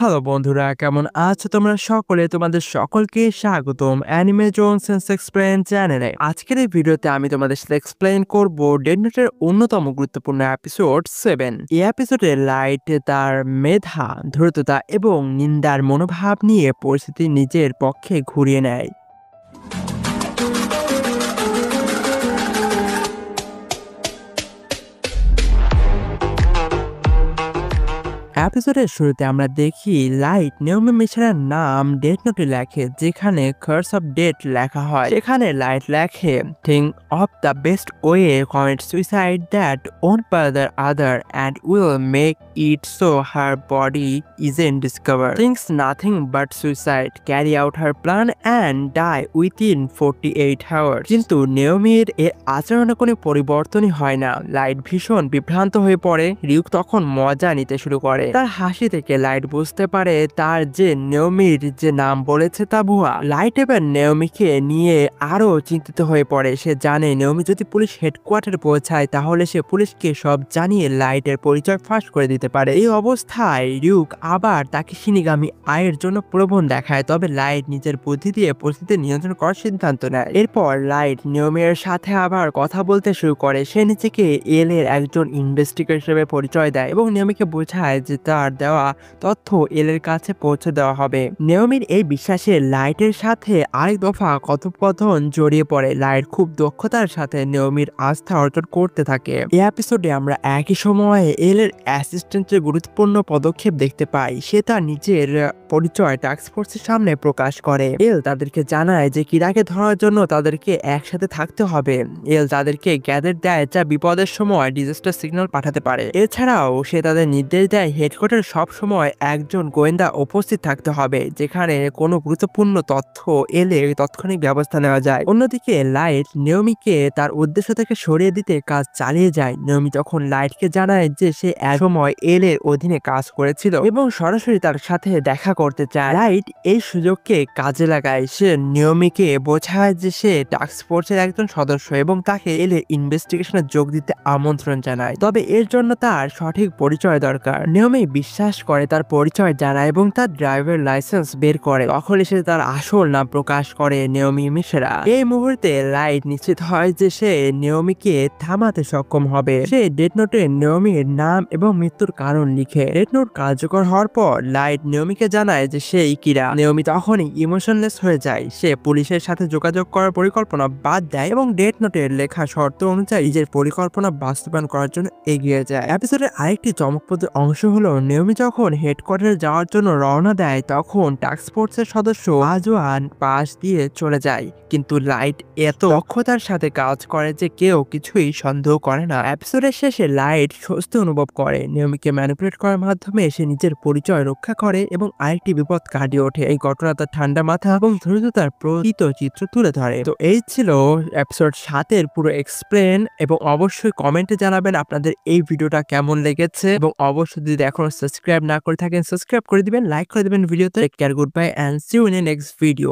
Hello বন্ধুরা, কেমন আছো তোমরা সকলে? তোমাদের সকলকে স্বাগতম অ্যানিমে জোনস এন্ড এক্সপ্লেইন চ্যানেলে। আজকের এই ভিডিওতে আমি তোমাদের সাথে এক্সপ্লেইন করব ডেথ নোটের অন্যতম গুরুত্বপূর্ণ এপিসোড 7। এই এপিসোডে লাইট তার মেধা, দ্রুততা এবং নিন্দার মনোভাব নিয়ে পরিস্থিতি নিজের পক্ষে ঘুরিয়ে নেয়। এপিসোডের শুরুতে আমরা দেখি লাইট নেওমি মিশরের নাম ডেথ নোটে লেখে, যেখানে কার্স অফ ডেথ লেখা হয়। সেখানে লাইট লেখে, think of the best way commit suicide that won't bother other and will make it so her body isn't discover, thinks nothing but suicide, carry out her plan and die within 48 hours. কিন্তু নেওমির এর আচরণে কোনো পরিবর্তনই হয় না। Light ভীষণ বিভ্রান্ত হয়ে পড়ে। রিউক তখন মজা নিতে শুরু করে। তার হাসি থেকে লাইট বুঝতে পারে তার যে নেওমির যে নাম বলেছে তা ভুয়া। লাইট এবার নেওমিকে নিয়ে আরো চিন্তিত হয়ে পড়ে। সে জানে নেওমি যদি পুলিশ হেডকোয়ার্টারে পৌঁছায় তাহলে সে পুলিশকে সব জানিয়ে লাইটের পরিচয় ফাঁস করে দিতে পারে। এই অবস্থায় রিউক আবার তাকে শিনিগামি আয়ের জন্য প্রলোভন দেখায়, তবে লাইট নিজের বুদ্ধি দিয়ে পরিস্থিতি নিয়ন্ত্রণ করার সিদ্ধান্ত নেয়। এরপর লাইট নেওমির সাথে আবার কথা বলতে শুরু করে। সে নিজেকে এল এর একজন ইনভেস্টিগেটর হিসেবে পরিচয় দেয় এবং নেওমিকে বোঝায় যে তার দেওয়া তথ্য এল এর কাছে পৌঁছে দেওয়া হবে। নেওমির এই বিশ্বাসে লাইটের সাথে আরেক দফা কথোপকথন জড়িয়ে পড়ে। লাইট খুব দক্ষতার সাথে নেওমির আস্থা অর্জন করতে থাকে। এই এপিসোডে আমরা একই সময়ে এল এর অ্যাসিস্ট্যান্টের গুরুত্বপূর্ণ পদক্ষেপ দেখতে পাই। সে তার নিজের পরিচয় টাস্ক ফোর্সের সামনে প্রকাশ করে। এল তাদেরকে জানায় যে কিরাকে ধরার জন্য তাদেরকে একসাথে থাকতে হবে। এল তাদেরকে গ্যাজেট দেয় যা বিপদের সময় ডিজাস্টার সিগন্যাল পাঠাতে পারে। এছাড়াও সে তাদের নির্দেশ দেয় হেডকোয়ার্টার সব সময় একজন গোয়েন্দা উপস্থিত থাকতে হবে, যেখানে কোনো গুরুত্বপূর্ণ তথ্য এলে তাৎক্ষণিক ব্যবস্থা নেওয়া যায়। অন্যদিকে লাইট নেওমিকে তার উদ্দেশ্য থেকে সরিয়ে দিতে কাজ চালিয়ে যায়। নেওমি তখন লাইটকে জানায় যে সে এক সময় এল এর অধীনে কাজ করেছিল এবং সরাসরি তার সাথে দেখা করতে চায়। লাইট এই সুযোগকে কাজে লাগায়। সে নেওমিকে বোঝায় যে সে টাস্ক ফোর্সের একজন সদস্য এবং তাকে এল এর ইনভেস্টিগেশনে যোগ দিতে আমন্ত্রণ জানায়, তবে এর জন্য তার সঠিক পরিচয় দরকার। নেওমি বিশ্বাস করে, তার পরিচয় জানায় এবং তার ড্রাইভার লাইসেন্স বের করে। তখন সে তার আসল নাম প্রকাশ করে, নেওমি মিশরা। এই মুহূর্তে লাইট নিশ্চিত হয় যে সে নেওমিকে থামাতে সক্ষম হবে। সে ডেথ নোটে নেওমির নাম এবং মৃত্যুর কারণ লিখে। ডেথ নোট কার্যকর হওয়ার পর লাইট নেওমিকে জানায় যে সে কিরা। নেওমি তখনই ইমোশনলেস হয়ে যায়। সে পুলিশের সাথে যোগাযোগ করার পরিকল্পনা বাদ দেয় এবং ডেথ নোটের লেখা শর্ত অনুযায়ী নিজের পরিকল্পনা বাস্তবায়ন করার জন্য এগিয়ে যায়। এপিসোডের আরেকটি চমকপ্রদ অংশ হলো নেওমি যখন হেডকোয়ার্টারে যাওয়ার জন্য রওনা দেয় তখন টাস্ক ফোর্সের সদস্য আজওয়ান পাশ দিয়ে চলে যায়, কিন্তু লাইট এত দক্ষতার সাথে কাজ করে যে কেউ কিছুই সন্দেহ করে না। এপিসোডের শেষে লাইট স্বস্তি অনুভব করে। নেওমিকে ম্যানিপুলেট করার মাধ্যমে সে নিজের পরিচয় রক্ষা করে এবং আরেকটি বিপদ কাটিয়ে ওঠে। এই ঘটনা তার ঠান্ডা মাথা এবং দ্রুততার প্রকৃত চিত্র তুলে ধরে। তো এই ছিল এপিসোড 7 এর পুরো এক্সপ্লেন, এবং অবশ্যই কমেন্টে জানাবেন আপনাদের এই ভিডিওটা কেমন লেগেছে, এবং অবশ্যই যদি এখনো সাবস্ক্রাইব না করে থাকেন সাবস্ক্রাইব করে দিবেন, লাইক করে দিবেন ভিডিওতে। Take care, good bye and see you in next video.